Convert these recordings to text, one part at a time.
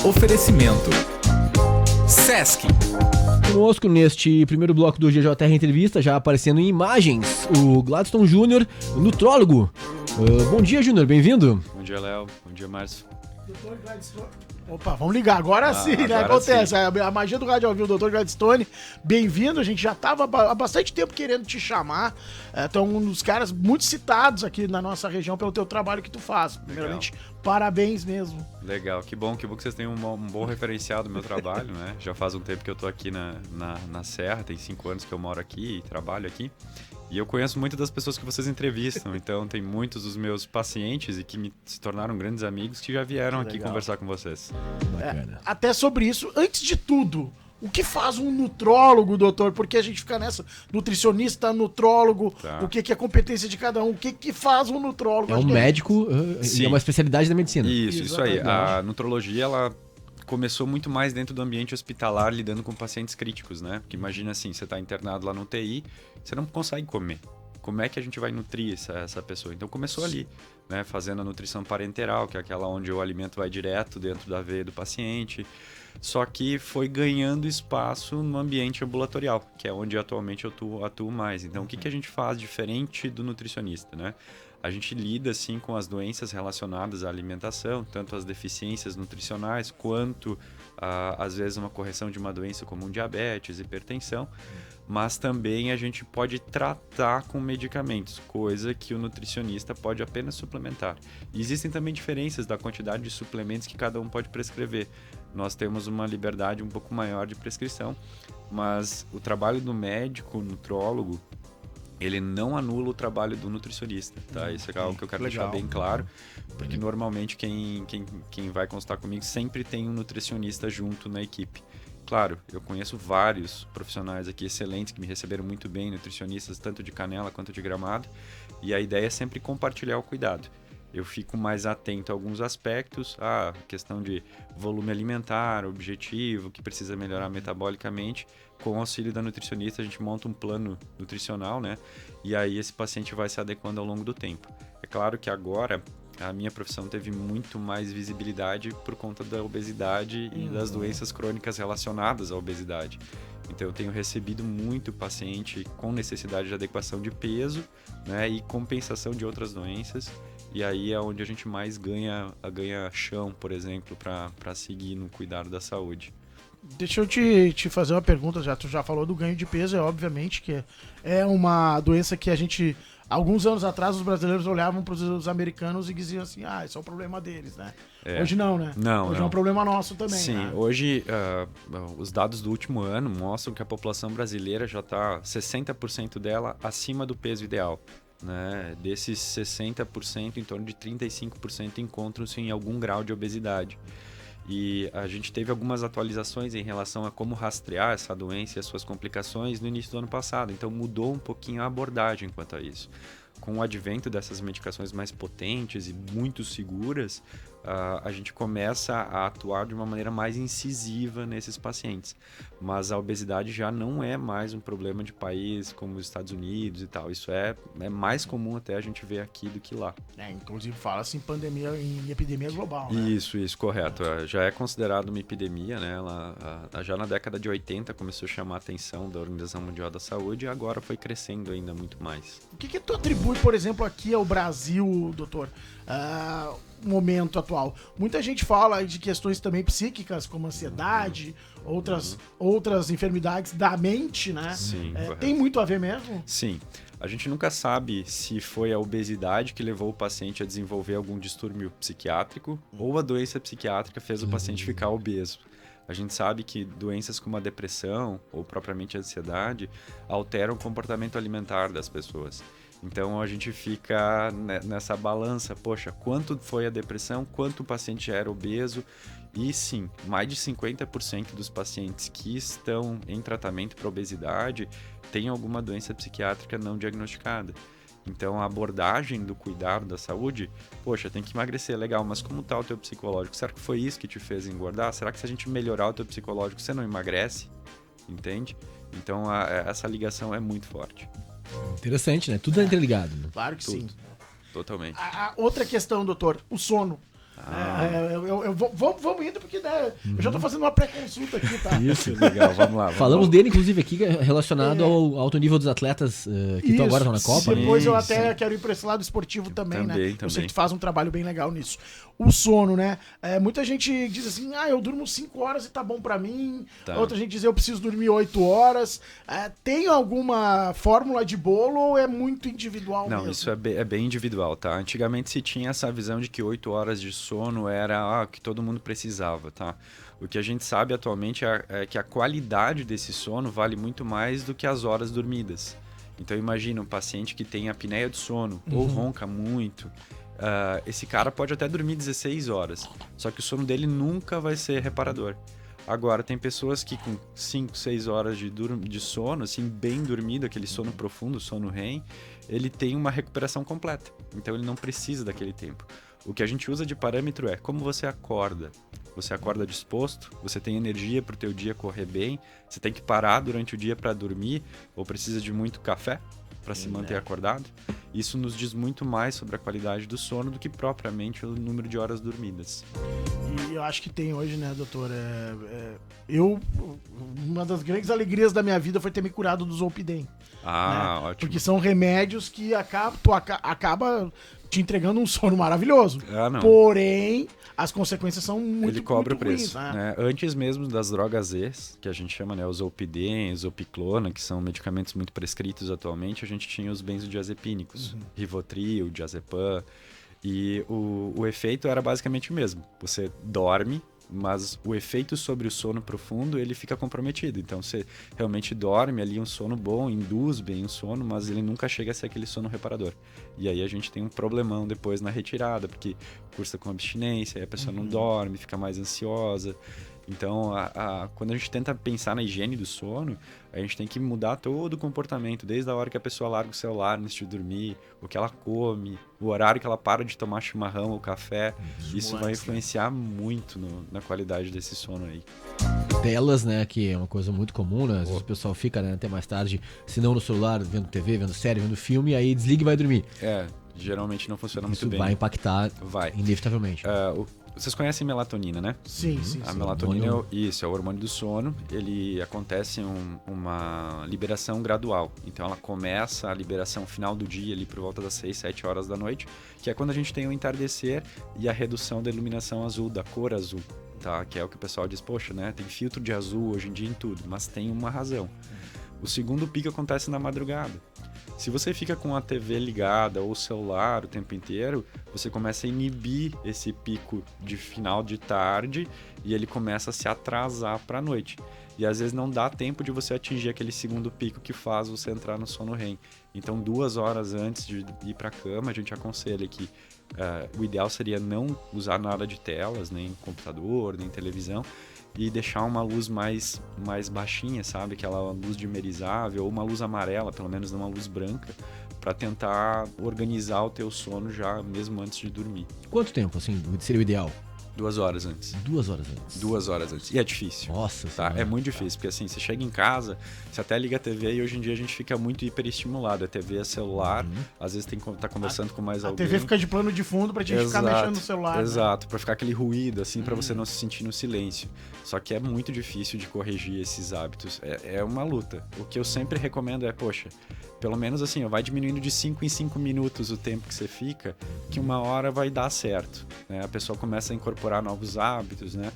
Oferecimento Sesc. Conosco neste primeiro bloco do GJR Entrevista, já aparecendo em imagens, o Gladstone Júnior, nutrólogo. Bom dia, Júnior, bem-vindo. Bom dia, Léo. Bom dia, Márcio. Doutor Gladstone. Opa, vamos ligar. Agora sim, né? Agora Acontece. sim. A magia do rádio ao vivo, doutor Gladstone. Bem-vindo. A gente já estava há bastante tempo querendo te chamar. Tu é um dos caras muito citados aqui na nossa região pelo teu trabalho que tu faz. Primeiramente, parabéns mesmo. Legal. Que bom que vocês têm um bom referencial do meu trabalho, né? Já faz um tempo que eu tô aqui na Serra, tem 5 anos que eu moro aqui e trabalho aqui. E eu conheço muitas das pessoas que vocês entrevistam, então tem muitos dos meus pacientes e que se tornaram grandes amigos que já vieram aqui conversar com vocês. Bacana. Até sobre isso, antes de tudo, o que faz um nutrólogo, doutor? Porque a gente fica nessa, nutricionista, nutrólogo, Tá. o que é competência de cada um, o que faz um nutrólogo? É Acho um que médico e Sim. é uma especialidade da medicina. Isso aí. Exatamente. A nutrologia, ela começou muito mais dentro do ambiente hospitalar, lidando com pacientes críticos, né? Porque imagina assim, você está internado lá no UTI, você não consegue comer. Como é que a gente vai nutrir essa pessoa? Então começou ali, né? Fazendo a nutrição parenteral, que é aquela onde o alimento vai direto dentro da veia do paciente. Só que foi ganhando espaço no ambiente ambulatorial, que é onde atualmente eu atuo mais. Então o que a gente faz diferente do nutricionista, né? A gente lida, sim, com as doenças relacionadas à alimentação, tanto as deficiências nutricionais, quanto, às vezes, uma correção de uma doença como um diabetes, hipertensão, mas também a gente pode tratar com medicamentos, coisa que o nutricionista pode apenas suplementar. E existem também diferenças da quantidade de suplementos que cada um pode prescrever. Nós temos uma liberdade um pouco maior de prescrição, mas o trabalho do médico, nutrólogo, ele não anula o trabalho do nutricionista, tá? Isso é algo que eu quero deixar bem claro, porque normalmente quem vai consultar comigo sempre tem um nutricionista junto na equipe. Claro, eu conheço vários profissionais aqui excelentes que me receberam muito bem, nutricionistas tanto de Canela quanto de Gramado, e a ideia é sempre compartilhar o cuidado. Eu fico mais atento a alguns aspectos, a questão de volume alimentar, objetivo, que precisa melhorar metabolicamente. Com o auxílio da nutricionista, a gente monta um plano nutricional, né? E aí esse paciente vai se adequando ao longo do tempo. É claro que agora a minha profissão teve muito mais visibilidade por conta da obesidade e das doenças crônicas relacionadas à obesidade. Então eu tenho recebido muito paciente com necessidade de adequação de peso, né? E compensação de outras doenças. E aí é onde a gente mais ganha chão, por exemplo, para seguir no cuidado da saúde. Deixa eu te fazer uma pergunta, tu já falou do ganho de peso, obviamente que é uma doença que a gente, alguns anos atrás, os brasileiros olhavam para os americanos e diziam assim, isso é um problema deles, né? Hoje não, né? Hoje é um problema nosso também, Sim, né? hoje os dados do último ano mostram que a população brasileira já está 60% dela acima do peso ideal. Né? Desses 60%, em torno de 35% encontram-se em algum grau de obesidade. E a gente teve algumas atualizações em relação a como rastrear essa doença e as suas complicações no início do ano passado. Então mudou um pouquinho a abordagem quanto a isso. Com o advento dessas medicações mais potentes e muito seguras, a gente começa a atuar de uma maneira mais incisiva nesses pacientes. Mas a obesidade já não é mais um problema de país como os Estados Unidos e tal. Isso é mais comum até a gente ver aqui do que lá. Inclusive fala-se em pandemia, em epidemia global, né? Isso, correto. Já é considerado uma epidemia, né? Já na década de 80 começou a chamar a atenção da Organização Mundial da Saúde e agora foi crescendo ainda muito mais. O que tu atribui, por exemplo, aqui ao Brasil, doutor, momento atual? Muita gente fala de questões também psíquicas, como ansiedade, outras enfermidades da mente, né? Sim, tem muito a ver mesmo? Sim. A gente nunca sabe se foi a obesidade que levou o paciente a desenvolver algum distúrbio psiquiátrico ou a doença psiquiátrica fez o paciente ficar obeso. A gente sabe que doenças como a depressão ou propriamente a ansiedade alteram o comportamento alimentar das pessoas. Então a gente fica nessa balança, poxa, quanto foi a depressão, quanto o paciente era obeso. E sim, mais de 50% dos pacientes que estão em tratamento para obesidade têm alguma doença psiquiátrica não diagnosticada. Então a abordagem do cuidado da saúde, poxa, tem que emagrecer, legal, mas como está o teu psicológico? Será que foi isso que te fez engordar? Será que se a gente melhorar o teu psicológico, você não emagrece? Entende? Então essa ligação é muito forte. Interessante, né? Tudo é interligado. Né? Claro que sim. Totalmente. A outra questão, doutor, o sono. Vamos indo, porque né, eu já tô fazendo uma pré-consulta aqui, tá? Isso, legal, vamos lá. Falamos dele, inclusive, aqui, relacionado ao alto nível dos atletas que estão agora na Copa. Né? Depois eu até quero ir para esse lado esportivo também, né? Eu sei que tu faz um trabalho bem legal nisso. O sono, né? Muita gente diz assim, eu durmo 5 horas e tá bom para mim. Tá. Outra gente diz, eu preciso dormir 8 horas. Tem alguma fórmula de bolo ou é muito individual mesmo? Não, isso é bem individual, tá? Antigamente se tinha essa visão de que 8 horas de sono era o que todo mundo precisava, tá? O que a gente sabe atualmente é que a qualidade desse sono vale muito mais do que as horas dormidas. Então imagina um paciente que tem apneia do sono ou ronca muito. Esse cara pode até dormir 16 horas, só que o sono dele nunca vai ser reparador. Agora, tem pessoas que com 5, 6 horas de sono, assim, bem dormido, aquele sono profundo, sono REM, ele tem uma recuperação completa. Então, ele não precisa daquele tempo. O que a gente usa de parâmetro é como você acorda. Você acorda disposto, você tem energia para o teu dia correr bem, você tem que parar durante o dia para dormir, ou precisa de muito café para se manter acordado. Isso nos diz muito mais sobre a qualidade do sono do que propriamente o número de horas dormidas. E eu acho que tem hoje, né, doutor? Uma das grandes alegrias da minha vida foi ter me curado do Zolpidem. Né? Ótimo. Porque são remédios que acaba te entregando um sono maravilhoso. Não. Porém, as consequências são muito Ele cobra muito o preço. ruins, Né? Antes mesmo das drogas Z, que a gente chama, né, o Zolpidem, Zopiclona, que são medicamentos muito prescritos atualmente, a gente tinha os benzodiazepínicos, Rivotril, diazepam, e o efeito era basicamente o mesmo. Você dorme, mas o efeito sobre o sono profundo, ele fica comprometido. Então, você realmente dorme ali um sono bom, induz bem o sono, mas ele nunca chega a ser aquele sono reparador. E aí a gente tem um problemão depois na retirada, porque cursa com abstinência, aí a pessoa não dorme, fica mais ansiosa. Então, quando a gente tenta pensar na higiene do sono, a gente tem que mudar todo o comportamento, desde a hora que a pessoa larga o celular antes de dormir, o que ela come, o horário que ela para de tomar chimarrão ou café. Isso vai influenciar muito na qualidade desse sono aí. Telas, né, que é uma coisa muito comum, né? Às vezes o pessoal fica, né, até mais tarde, se não no celular, vendo TV, vendo série, vendo filme, aí desliga e vai dormir. Geralmente não funciona Isso muito bem. vai impactar inevitavelmente. Vocês conhecem melatonina, né? Sim. A melatonina é o hormônio do sono. Ele acontece uma liberação gradual. Então ela começa a liberação final do dia ali por volta das 6, 7 horas da noite, que é quando a gente tem o entardecer e a redução da iluminação azul, da cor azul, tá? Que é o que o pessoal diz, poxa, né? Tem filtro de azul hoje em dia em tudo, mas tem uma razão. O segundo pico acontece na madrugada. Se você fica com a TV ligada ou o celular o tempo inteiro, você começa a inibir esse pico de final de tarde e ele começa a se atrasar para a noite. E às vezes não dá tempo de você atingir aquele segundo pico que faz você entrar no sono REM. Então 2 horas antes de ir para a cama, a gente aconselha que o ideal seria não usar nada de telas, nem computador, nem televisão, e deixar uma luz mais baixinha, sabe? Aquela luz dimerizável, ou uma luz amarela, pelo menos não uma luz branca, para tentar organizar o teu sono já mesmo antes de dormir. Quanto tempo, assim, seria o ideal? 2 horas antes. 2 horas antes. 2 horas antes. E é difícil. Nossa tá? É muito difícil, porque assim, você chega em casa, você até liga a TV e hoje em dia a gente fica muito hiperestimulado. A TV é celular, às vezes tem que estar conversando com mais alguém. A TV fica de plano de fundo pra gente ficar mexendo no celular. Exato, pra ficar aquele ruído, assim, pra você não se sentir no silêncio. Só que é muito difícil de corrigir esses hábitos. É uma luta. O que eu sempre recomendo é, poxa, pelo menos assim, vai diminuindo de 5 em 5 minutos o tempo que você fica, que uma hora vai dar certo, né? A pessoa começa a incorporar novos hábitos, né?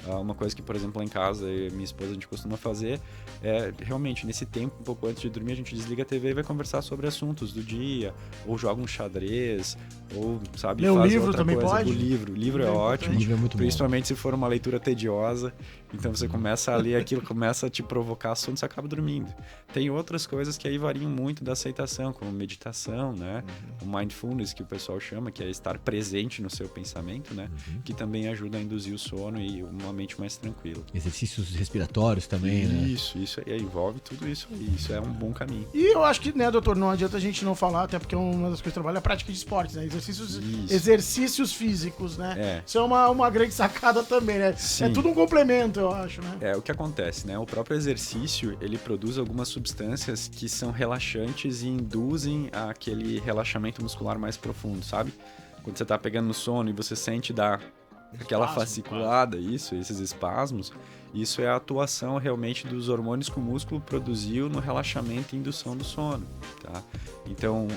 Uma coisa que, por exemplo, lá em casa, eu e minha esposa, a gente costuma fazer é, realmente, nesse tempo, um pouco antes de dormir, a gente desliga a TV e vai conversar sobre assuntos do dia, ou joga um xadrez, ou, sabe, Lê um faz livro outra também coisa. pode? O livro é ótimo, O livro é muito bom. principalmente se for uma leitura tediosa, então você começa a ler aquilo, começa a te provocar assunto, você acaba dormindo. Tem outras coisas que aí variam muito da aceitação, como meditação, né? O mindfulness, que o pessoal chama, que é estar presente no seu pensamento, né? Que também ajuda a induzir o sono e uma mente mais tranquila. Exercícios respiratórios também, né? Isso aí envolve tudo isso aí. Isso é um bom caminho. E eu acho que, né, doutor, não adianta a gente não falar, até porque uma das coisas que eu trabalho é a prática de esportes, né? Exercícios físicos, né? Isso é uma grande sacada também, né? Sim. É tudo um complemento, eu acho, né? O que acontece, né? O próprio exercício, ele produz algumas substâncias que são relaxantes e induzem aquele relaxamento muscular mais profundo, sabe? quando você tá pegando no sono e você sente dar aquela Espasmo, fasciculada, esses espasmos, isso é a atuação realmente dos hormônios que o músculo produziu no relaxamento e indução do sono, tá? Então,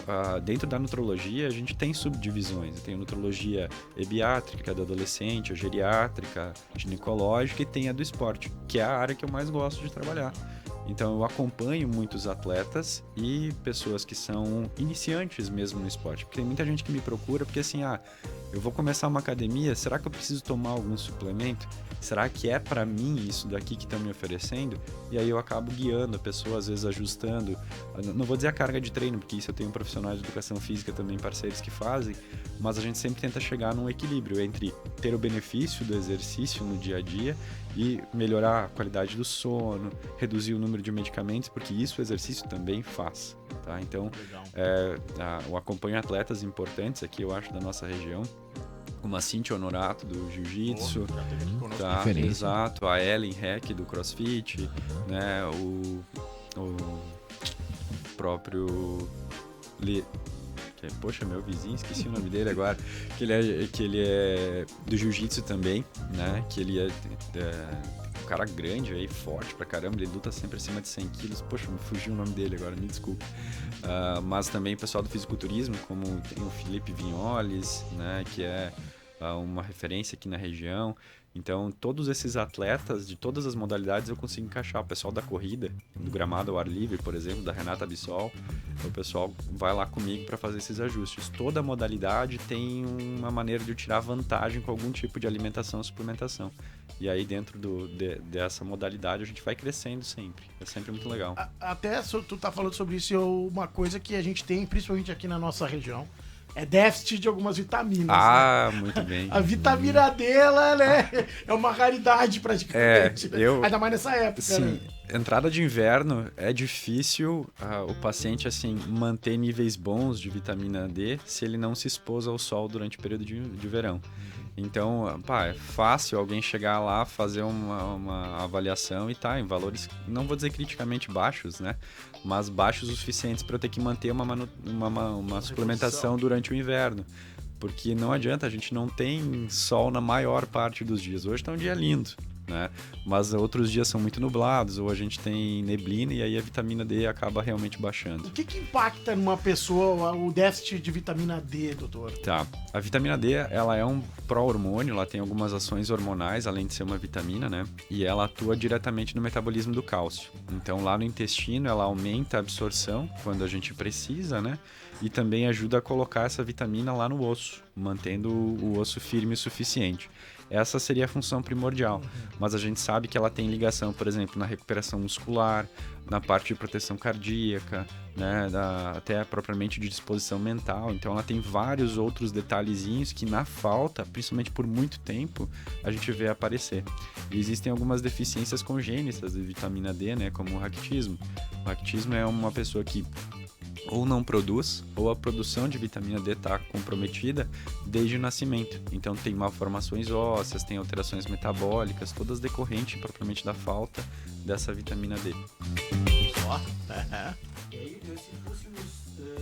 dentro da nutrologia, a gente tem subdivisões. Tem a nutrologia ebiátrica, da adolescente, a geriátrica, a ginecológica e tem a do esporte, que é a área que eu mais gosto de trabalhar. Então, eu acompanho muitos atletas e pessoas que são iniciantes mesmo no esporte. Porque tem muita gente que me procura porque assim, eu vou começar uma academia, será que eu preciso tomar algum suplemento? Será que é para mim isso daqui que estão me oferecendo? E aí eu acabo guiando a pessoa, às vezes ajustando. Não vou dizer a carga de treino, porque isso eu tenho profissionais de educação física também, parceiros que fazem, mas a gente sempre tenta chegar num equilíbrio entre ter o benefício do exercício no dia a dia e melhorar a qualidade do sono, reduzir o número de medicamentos, porque isso o exercício também faz, tá? Então, eu acompanho atletas importantes aqui, eu acho, da nossa região, como a Cintia Honorato, do Jiu-Jitsu, tá? Exato, a Ellen Heck, do CrossFit, né? O próprio... Poxa, meu vizinho, esqueci o nome dele agora, que ele é do Jiu-Jitsu também, né? Que ele é um cara grande aí, forte pra caramba, ele luta sempre acima de 100 quilos. Poxa, me fugiu o nome dele agora, me desculpa. Mas também o pessoal do fisiculturismo, como tem o Felipe Vignoles, né? Que é uma referência aqui na região. Então, todos esses atletas de todas as modalidades eu consigo encaixar. O pessoal da corrida, do gramado ao ar livre, por exemplo, da Renata Bissol, o pessoal vai lá comigo para fazer esses ajustes. Toda modalidade tem uma maneira de eu tirar vantagem com algum tipo de alimentação ou suplementação. E aí, dentro dessa modalidade, a gente vai crescendo sempre. É sempre muito legal. Até tu tá falando sobre isso, uma coisa que a gente tem, principalmente aqui na nossa região, é déficit de algumas vitaminas. Ah, né? muito bem. A vitamina D, ela, né, é uma raridade praticamente. Ainda mais nessa época, sim, né? Entrada de inverno é difícil o paciente assim manter níveis bons de vitamina D se ele não se expôs ao sol durante o período de verão. Então, é fácil alguém chegar lá, fazer uma avaliação e tá em valores, não vou dizer criticamente baixos, né? Mas baixos o suficientes para eu ter que manter uma suplementação durante o inverno. Porque não adianta, a gente não tem sol na maior parte dos dias. Hoje tá um dia lindo, né? Mas outros dias são muito nublados, ou a gente tem neblina e aí a vitamina D acaba realmente baixando. O que impacta numa pessoa o déficit de vitamina D, doutor? Tá, a vitamina D, ela é um pró-hormônio, ela tem algumas ações hormonais, além de ser uma vitamina, né? E ela atua diretamente no metabolismo do cálcio. Então lá no intestino ela aumenta a absorção quando a gente precisa, né? E também ajuda a colocar essa vitamina lá no osso, mantendo o osso firme o suficiente. Essa seria a função primordial, mas a gente sabe que ela tem ligação, por exemplo, na recuperação muscular, na parte de proteção cardíaca, né, até propriamente de disposição mental. Então ela tem vários outros detalhezinhos que na falta, principalmente por muito tempo, a gente vê aparecer. E existem algumas deficiências congênitas de vitamina D, né, como o raquitismo. O raquitismo é uma pessoa que ou não produz, ou a produção de vitamina D está comprometida desde o nascimento. Então tem malformações ósseas, tem alterações metabólicas, todas decorrentes propriamente da falta dessa vitamina D.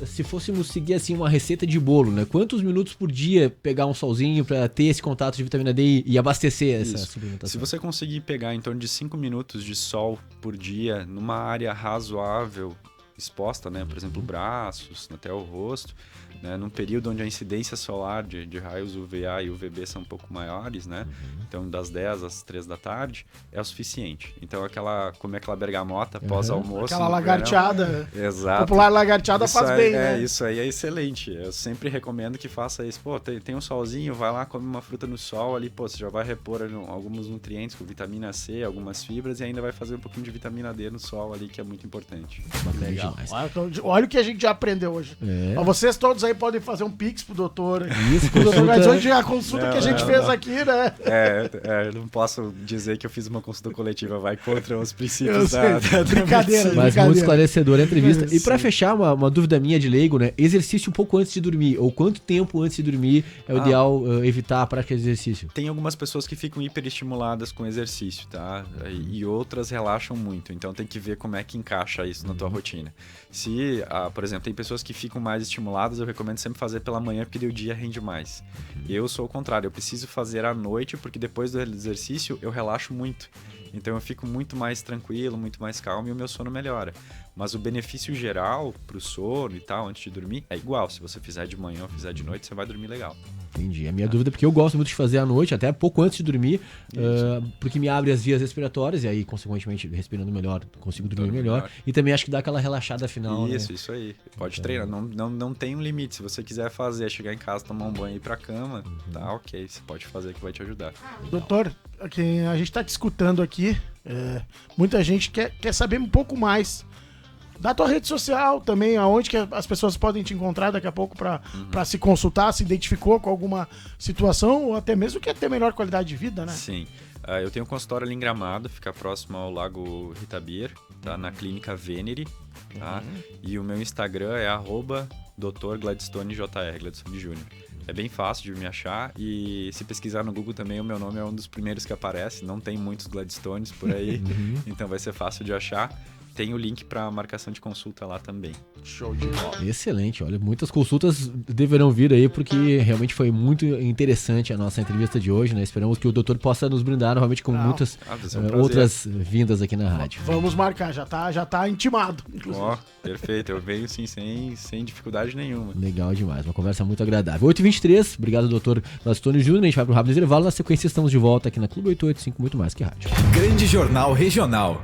Se fôssemos seguir assim uma receita de bolo, né? Quantos minutos por dia pegar um solzinho para ter esse contato de vitamina D e abastecer essa suplementação? Se você conseguir pegar em torno de 5 minutos de sol por dia numa área razoável exposta, né, por exemplo, braços, até o rosto, né, num período onde a incidência solar de raios UVA e UVB são um pouco maiores, né, então das 10 às 3 da tarde, é o suficiente. Então comer aquela bergamota pós-almoço... Aquela lagarteada. Exato. Popular lagarteada isso faz aí, bem, né? Isso aí é excelente. Eu sempre recomendo que faça isso. Pô, tem um solzinho, vai lá, come uma fruta no sol ali, pô, você já vai repor alguns nutrientes com vitamina C, algumas fibras e ainda vai fazer um pouquinho de vitamina D no sol ali, que é muito importante. Legal. Olha o que a gente já aprendeu hoje. Ó, vocês todos aí podem fazer um pix pro doutor. Isso, pro doutor Gladson, a consulta que a gente fez aqui, né? Eu não posso dizer que eu fiz uma consulta coletiva, vai contra os princípios da brincadeira. Mas muito esclarecedora a entrevista. E pra fechar, uma dúvida minha de leigo, né? Exercício um pouco antes de dormir, ou quanto tempo antes de dormir é o ideal evitar a prática de exercício? Tem algumas pessoas que ficam hiperestimuladas com exercício, tá? E outras relaxam muito, então tem que ver como é que encaixa isso na tua rotina. Se, por exemplo, tem pessoas que ficam mais estimuladas, eu recomendo sempre fazer pela manhã, porque daí o dia rende mais. Eu sou o contrário, eu preciso fazer à noite, porque depois do exercício eu relaxo muito. Então eu fico muito mais tranquilo, muito mais calmo e o meu sono melhora. Mas o benefício geral pro sono e tal, antes de dormir, é igual. Se você fizer de manhã ou fizer de noite, você vai dormir legal. Entendi. A minha dúvida é porque eu gosto muito de fazer à noite, até pouco antes de dormir, porque me abre as vias respiratórias e aí, consequentemente, respirando melhor, consigo dormir melhor. E também acho que dá aquela relaxada final, Isso aí. Pode treinar. Não tem um limite. Se você quiser fazer, chegar em casa, tomar um banho e ir pra cama, tá ok. Você pode fazer que vai te ajudar. Doutor, a gente tá te escutando aqui, muita gente quer saber um pouco mais da tua rede social também, aonde que as pessoas podem te encontrar daqui a pouco pra se consultar, se identificou com alguma situação ou até mesmo quer ter melhor qualidade de vida, né? Sim. Eu tenho um consultório ali em Gramado, fica próximo ao Lago Ritabir, tá na Clínica Venere, tá? E o meu Instagram é @Dr. Gladstone Jr., Gladstone Jr. É bem fácil de me achar e se pesquisar no Google também o meu nome é um dos primeiros que aparece, não tem muitos Gladstones por aí, então vai ser fácil de achar. Tem o link para marcação de consulta lá também. Show de bola. Excelente, olha, muitas consultas deverão vir aí, porque realmente foi muito interessante a nossa entrevista de hoje, né? Esperamos que o doutor possa nos brindar novamente com muitas outras vindas aqui na rádio. Vamos marcar, já tá intimado, inclusive. Perfeito, eu venho sim, sem dificuldade nenhuma. Legal demais, uma conversa muito agradável. 8h23, obrigado, doutor Gladstone Júnior. A gente vai pro rápido intervalo, na sequência estamos de volta aqui na Clube 885, muito mais que rádio. Grande Jornal Regional.